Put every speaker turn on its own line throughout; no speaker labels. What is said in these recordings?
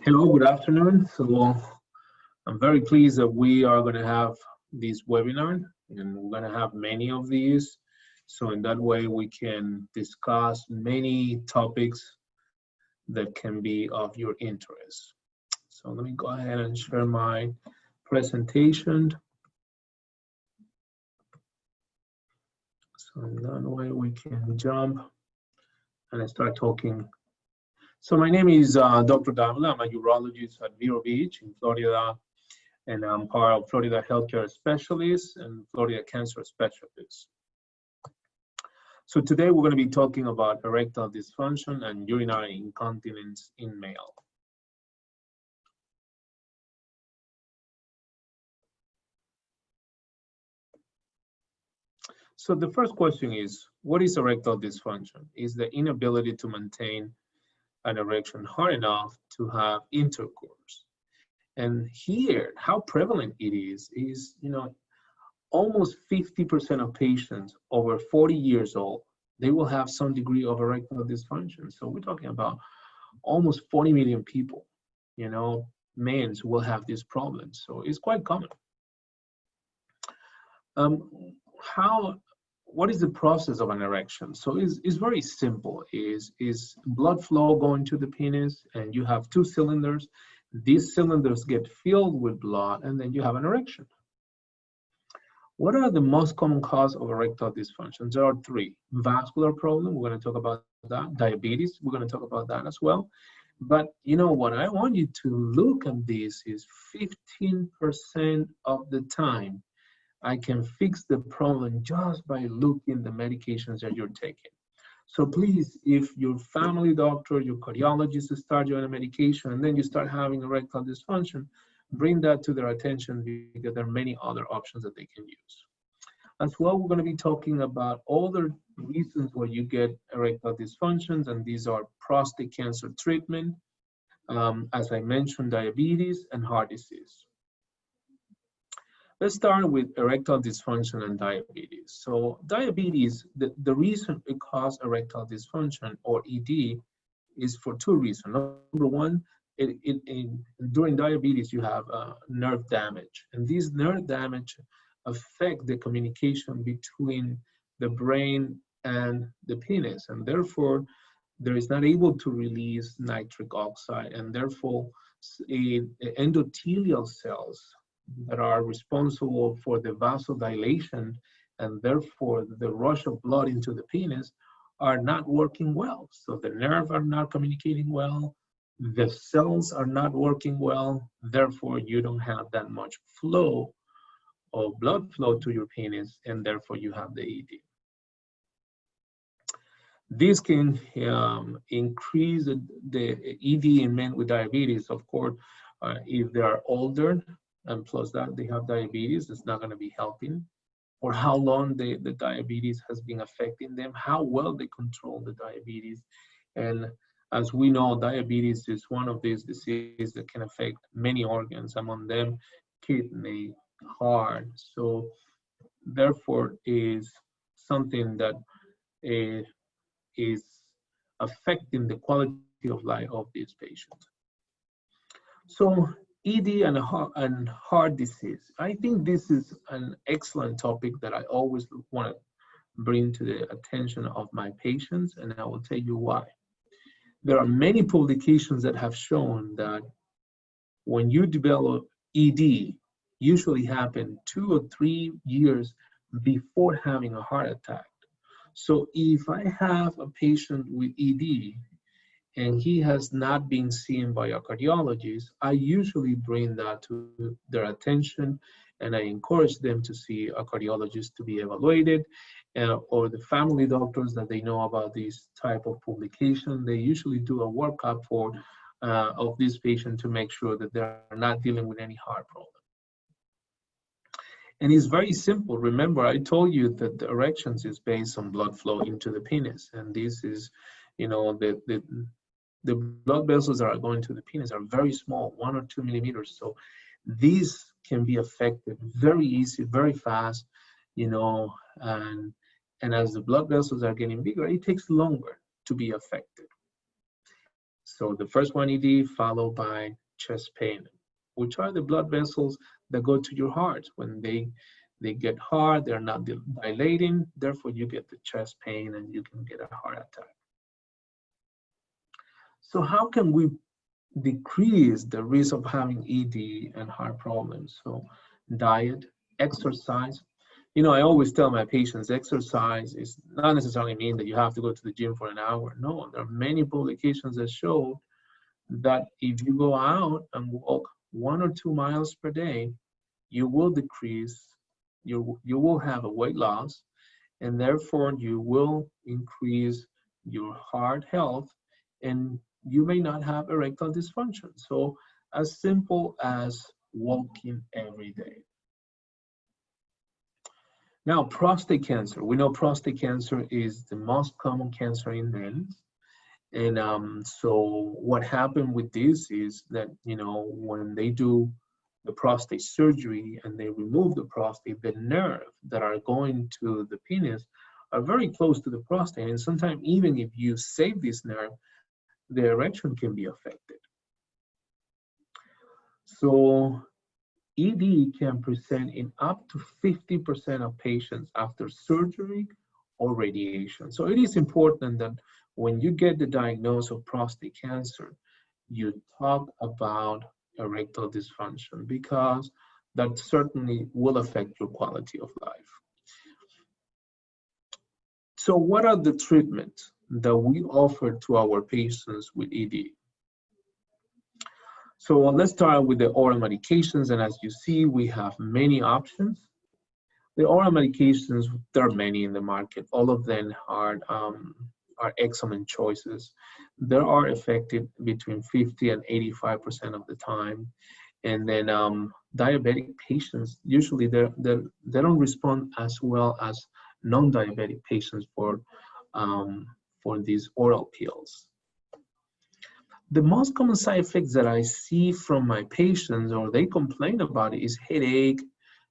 Hello, good afternoon. I'm very pleased that we are going to have this webinar, and we're going to have many of these. So in that way, we can discuss many topics that can be of your interest. So let me go ahead and share my presentation. So in that way, we can jump and start talking. So my name is Dr. Davila. I'm a urologist at Vero Beach in Florida, and I'm part of Florida Healthcare Specialists and Florida Cancer Specialists. So today we're going to be talking about erectile dysfunction and urinary incontinence in male. So the first question is, what is erectile dysfunction? Is the inability to maintain an erection hard enough to have intercourse. And here, how prevalent it is, almost 50% of patients over 40 years old, they will have some degree of erectile dysfunction. So we're talking about almost 40 million people, men will have this problem. So it's quite common. What is the process of an erection? So it's very simple. Is blood flow going to the penis, and you have two cylinders. These cylinders get filled with blood, and then you have an erection. What are the most common cause of erectile dysfunction? There are three. Vascular problem, we're going to talk about that. Diabetes, we're going to talk about that as well. But what I want you to look at this is 15% of the time I can fix the problem just by looking at the medications that you're taking. So please, if your family doctor, your cardiologist start you on a medication and then you start having erectile dysfunction, bring that to their attention because there are many other options that they can use. As well, we're going to be talking about other reasons why you get erectile dysfunctions, and these are prostate cancer treatment, as I mentioned, diabetes and heart disease. Let's start with erectile dysfunction and diabetes. So diabetes, the reason it causes erectile dysfunction, or ED, is for two reasons. Number one, during diabetes, you have nerve damage. And these nerve damage affect the communication between the brain and the penis. And therefore, there is not able to release nitric oxide. And therefore, endothelial cells that are responsible for the vasodilation and therefore the rush of blood into the penis are not working well. So the nerves are not communicating well, the cells are not working well, therefore you don't have that much flow or blood flow to your penis, and therefore you have the ED. This can increase the ED in men with diabetes, of course, if they are older, and plus that they have diabetes, it's not going to be helping. Or how long the diabetes has been affecting them, how well they control the diabetes. And as we know, diabetes is one of these diseases that can affect many organs, among them kidney, heart. So therefore is something that is affecting the quality of life of these patients. So ED and heart disease. I think this is an excellent topic that I always want to bring to the attention of my patients, and I will tell you why. There are many publications that have shown that when you develop ED, usually happen 2 or 3 years before having a heart attack. So if I have a patient with ED, and he has not been seen by a cardiologist, I usually bring that to their attention, and I encourage them to see a cardiologist to be evaluated, or the family doctors that they know about this type of publication. They usually do a workup of this patient to make sure that they're not dealing with any heart problem. And it's very simple. Remember, I told you that the erections is based on blood flow into the penis, and this is, the blood vessels that are going to the penis are very small, 1 or 2 millimeters. So these can be affected very easy, very fast, and as the blood vessels are getting bigger, it takes longer to be affected. So the first one, ED, followed by chest pain, which are the blood vessels that go to your heart. When they get hard, they're not dilating, therefore you get the chest pain and you can get a heart attack. So how can we decrease the risk of having ED and heart problems? So diet, exercise. You know, I always tell my patients exercise is not necessarily mean that you have to go to the gym for an hour. No, there are many publications that show that if you go out and walk 1 or 2 miles per day, you will decrease, you will have a weight loss, and therefore you will increase your heart health, and you may not have erectile dysfunction. So as simple as walking every day. Now, prostate cancer. We know prostate cancer is the most common cancer in men. And so what happened with this is that, you know, when they do the prostate surgery and they remove the prostate, the nerve that are going to the penis are very close to the prostate. And sometimes even if you save this nerve, the erection can be affected. So ED can present in up to 50% of patients after surgery or radiation. So it is important that when you get the diagnosis of prostate cancer, you talk about erectile dysfunction, because that certainly will affect your quality of life. So what are the treatments that we offer to our patients with ED? So let's start with the oral medications, and as you see, we have many options. The oral medications, there are many in the market. All of them are excellent choices. They are effective between 50 and 85% of the time. And then diabetic patients, usually they don't respond as well as non-diabetic patients for these oral pills. The most common side effects that I see from my patients, or they complain about it, is headache,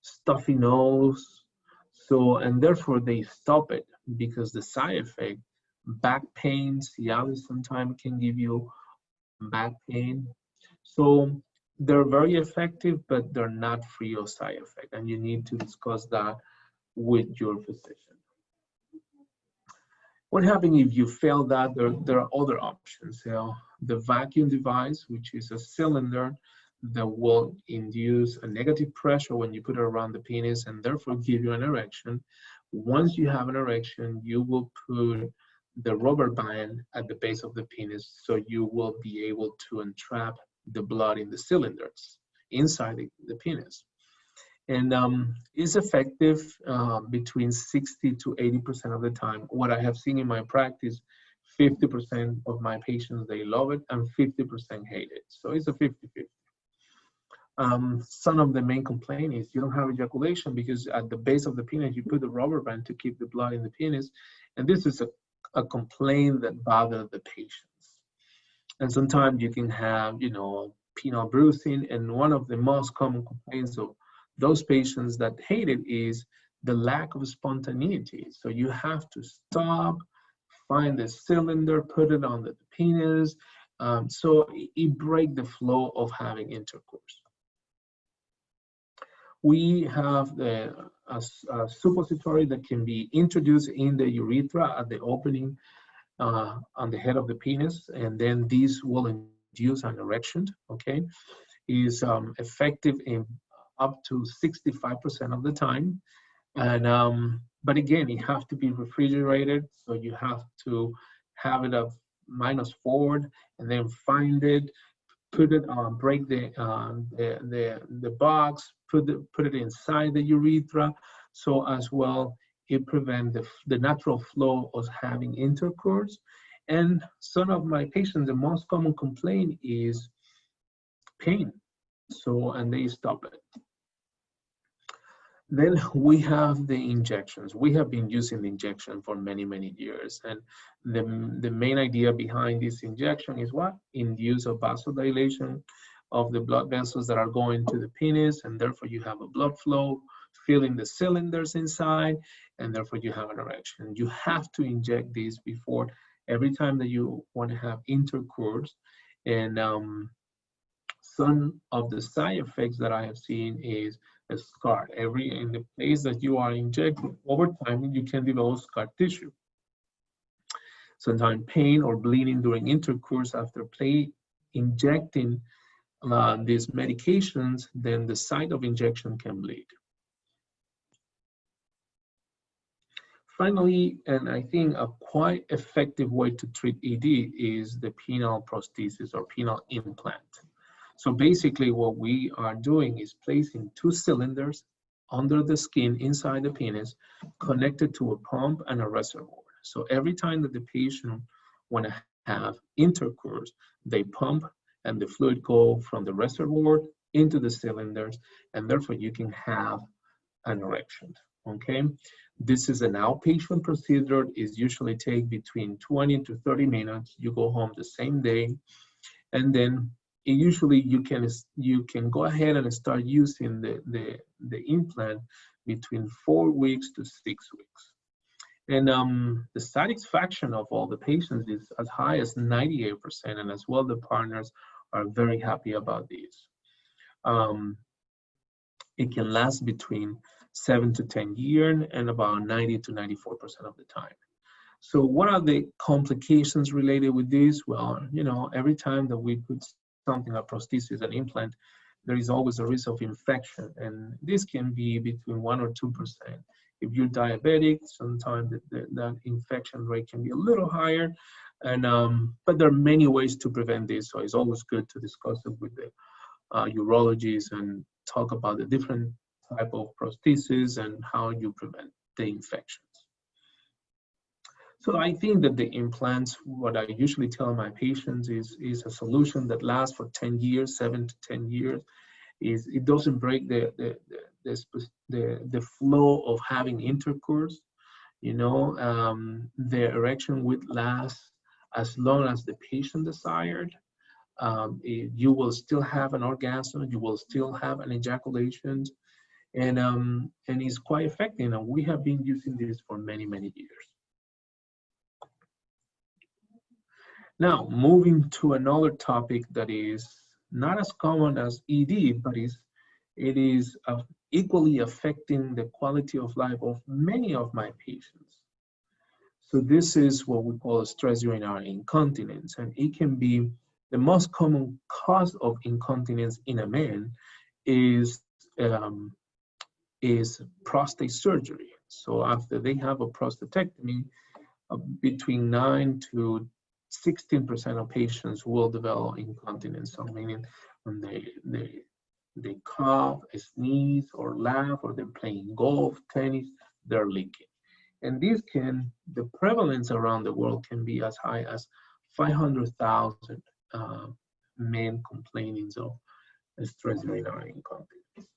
stuffy nose. So, and therefore they stop it because the side effect, back pain, Cialis sometimes can give you back pain. So they're very effective, but they're not free of side effect, and you need to discuss that with your physician. What happens if you fail that? There are other options. The vacuum device, which is a cylinder that will induce a negative pressure when you put it around the penis and therefore give you an erection. Once you have an erection, you will put the rubber band at the base of the penis, so you will be able to entrap the blood in the cylinders inside the penis. And it's effective between 60 to 80% of the time. What I have seen in my practice, 50% of my patients, they love it, and 50% hate it. So it's a 50-50. Some of the main complaint is you don't have ejaculation because at the base of the penis, you put the rubber band to keep the blood in the penis. And this is a complaint that bothers the patients. And sometimes you can have, you know, penile bruising. And one of the most common complaints of those patients that hate it is the lack of spontaneity. So you have to stop, find the cylinder, put it on the penis. So it breaks the flow of having intercourse. We have a suppository that can be introduced in the urethra at the opening on the head of the penis, and then this will induce an erection, okay? Is effective in up to 65% of the time. And but again, it has to be refrigerated, so you have to have it of -4 and then find it, put it on, break the box, put it inside the urethra, so as well it prevents the natural flow of having intercourse. And some of my patients, the most common complaint is pain. So, and they stop it. Then we have the injections. We have been using the injection for many, many years. And the main idea behind this injection is what? Induce a vasodilation of the blood vessels that are going to the penis, and therefore you have a blood flow filling the cylinders inside, and therefore you have an erection. You have to inject this before every time that you want to have intercourse. And some of the side effects that I have seen is a scar. In the place that you are injecting, over time, you can develop scar tissue. Sometimes pain or bleeding during intercourse after injecting these medications, then the site of injection can bleed. Finally, and I think a quite effective way to treat ED is the penile prosthesis or penile implant. So basically what we are doing is placing 2 cylinders under the skin inside the penis connected to a pump and a reservoir. So every time that the patient want to have intercourse, they pump and the fluid go from the reservoir into the cylinders, and therefore you can have an erection, okay? This is an outpatient procedure. It usually takes between 20 to 30 minutes. You go home the same day, and then usually you can go ahead and start using the implant between 4 weeks to 6 weeks. And the satisfaction of all the patients is as high as 98%, and as well the partners are very happy about this. It can last between 7 to 10 years and about 90 to 94% of the time. So what are the complications related with this? Well, you know, every time that we put something like prosthesis and implant, there is always a risk of infection, and this can be between 1 or 2%. If you're diabetic, sometimes that infection rate can be a little higher, and but there are many ways to prevent this, so it's always good to discuss it with the urologist and talk about the different type of prosthesis and how you prevent the infections. So I think that the implants, what I usually tell my patients is a solution that lasts for 10 years, 7 to 10 years. It doesn't break the flow of having intercourse. You know, the erection would last as long as the patient desired. You will still have an orgasm, you will still have an ejaculation, and it's quite effective. And we have been using this for many, many years. Now, moving to another topic that is not as common as ED, but it is equally affecting the quality of life of many of my patients. So this is what we call stress urinary incontinence, and it can be the most common cause of incontinence in a man is prostate surgery. So after they have a prostatectomy, between 9 to 16% of patients will develop incontinence. So meaning when they cough, sneeze, or laugh, or they're playing golf, tennis, they're leaking. And the prevalence around the world can be as high as 500,000 men complaining of stress urinary incontinence.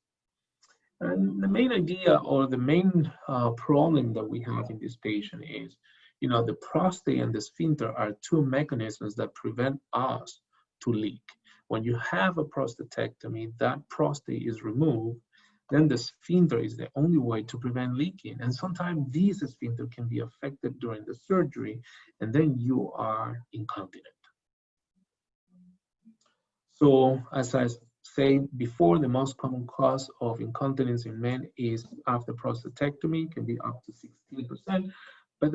And the main idea or the main problem that we have in this patient is, you know, the prostate and the sphincter are 2 mechanisms that prevent us to leak. When you have a prostatectomy, that prostate is removed, then the sphincter is the only way to prevent leaking. And sometimes these sphincter can be affected during the surgery, and then you are incontinent. So as I said before, the most common cause of incontinence in men is after prostatectomy, can be up to 16%, but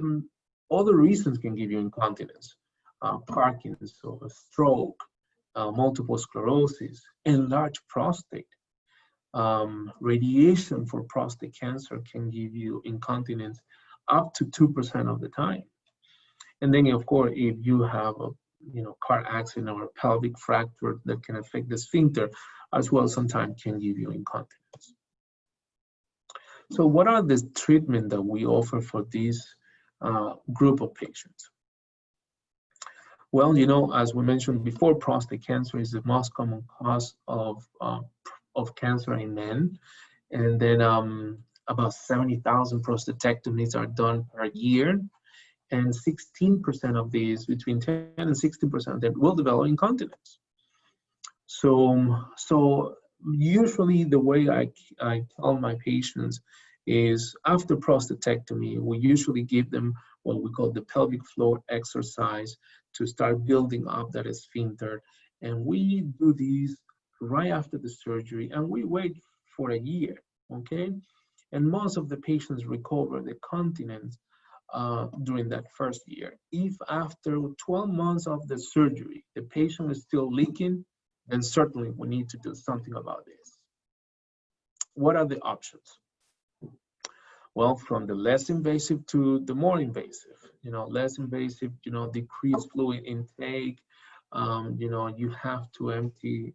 other reasons can give you incontinence: Parkinson's, or a stroke, multiple sclerosis, enlarged prostate. Radiation for prostate cancer can give you incontinence up to 2% of the time. And then, of course, if you have a car accident or a pelvic fracture that can affect the sphincter as well, sometimes can give you incontinence. So what are the treatments that we offer for this group of patients? Well, you know, as we mentioned before, prostate cancer is the most common cause of cancer in men. And then about 70,000 prostatectomies are done per year. And 16% of these, between 10 and 16% of them, will develop incontinence. So usually the way I tell my patients is after prostatectomy, we usually give them what we call the pelvic floor exercise to start building up that sphincter. And we do these right after the surgery, and we wait for a year, okay? And most of the patients recover the continence during that first year. If after 12 months of the surgery, the patient is still leaking, then certainly we need to do something about this. What are the options? Well, from the less invasive to the more invasive. Less invasive, decreased fluid intake. You have to empty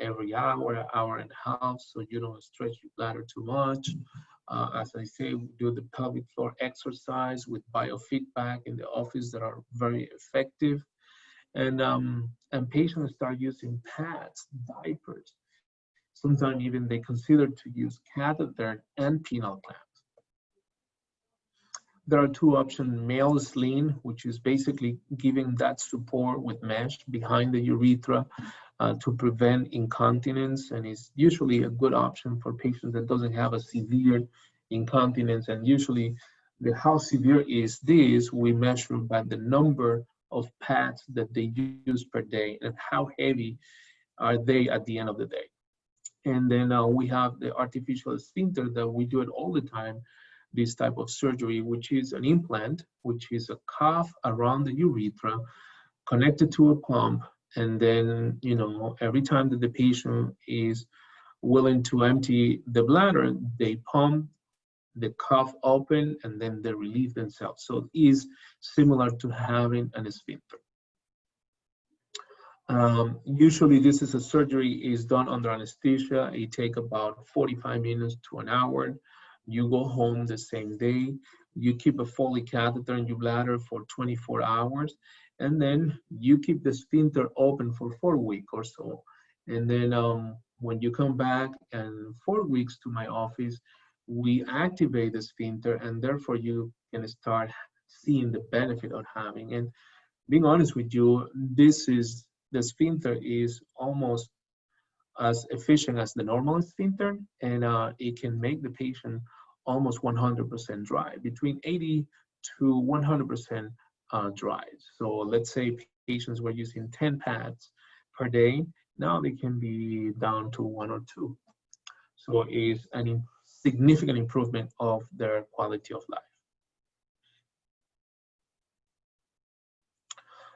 every hour and a half, so you don't stretch your bladder too much. As I say, we do the pelvic floor exercise with biofeedback in the office that are very effective. And patients start using pads, diapers. Sometimes even they consider to use catheter and penile clamps. There are two options: male sling, which is basically giving that support with mesh behind the urethra to prevent incontinence, and is usually a good option for patients that doesn't have a severe incontinence. And usually how severe is this, we measure by the number of pads that they use per day and how heavy are they at the end of the day. And then we have the artificial sphincter that we do it all the time, this type of surgery, which is an implant, which is a cuff around the urethra connected to a pump. And then, every time that the patient is willing to empty the bladder, they pump the cuff open and then they relieve themselves. So it is similar to having an sphincter. Usually this is a surgery is done under anesthesia. It takes about 45 minutes to an hour. You go home the same day. You keep a Foley catheter in your bladder for 24 hours. And then you keep the sphincter open for 4 weeks or so. And then when you come back in 4 weeks to my office, we activate the sphincter, and therefore you can start seeing the benefit of having. And being honest with you, the sphincter is almost as efficient as the normal sphincter, and it can make the patient almost 100% dry, between 80 to 100% dry. So let's say patients were using 10 pads per day, now they can be down to 1 or 2. So it's a significant improvement of their quality of life.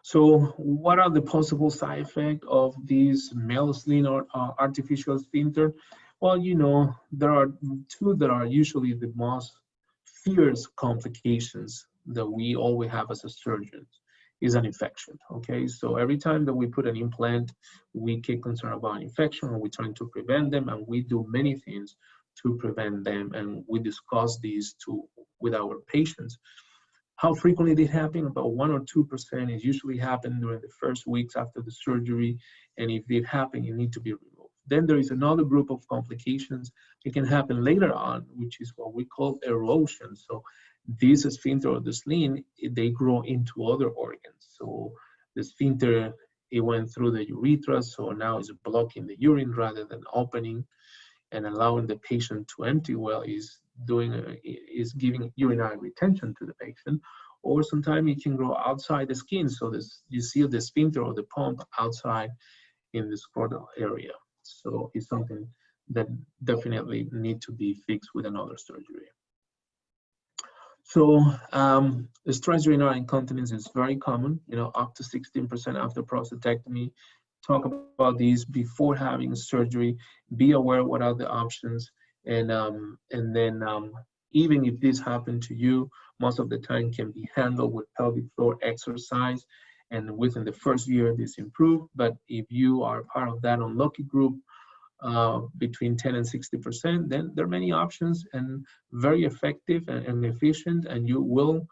So what are the possible side effects of this male sling or artificial sphincter? Well, there are two that are usually the most fierce complications that we always have as a surgeon, is an infection, okay? So every time that we put an implant, we get concerned about infection, and we're trying to prevent them, and we do many things to prevent them, and we discuss these with our patients. How frequently they happen? About 1 or 2% is usually happen during the first weeks after the surgery, and if it happens, it needs to be removed. Then there is another group of complications. It can happen later on, which is what we call erosion. So this sphincter or the sling, they grow into other organs. So the sphincter, it went through the urethra, so now it's blocking the urine rather than opening and allowing the patient to empty well, is giving urinary retention to the patient. Or sometimes it can grow outside the skin, so you see the sphincter or the pump outside in the scrotal area. So it's something that definitely need to be fixed with another surgery. So stress urinary incontinence is very common, up to 16% after prostatectomy. Talk about these before having surgery. Be aware what are the options, and then even if this happened to you, most of the time can be handled with pelvic floor exercise, and within the first year this improved. But if you are part of that unlucky group, between 10 and 60%, then there are many options and very effective and efficient, and you will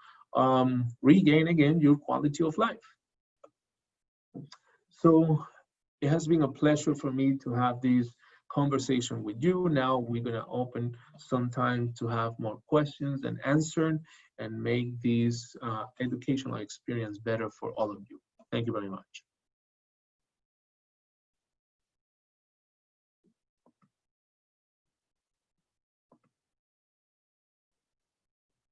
regain again your quality of life. So it has been a pleasure for me to have this conversation with you. Now we're going to open some time to have more questions and answer and make this educational experience better for all of you. Thank you very much.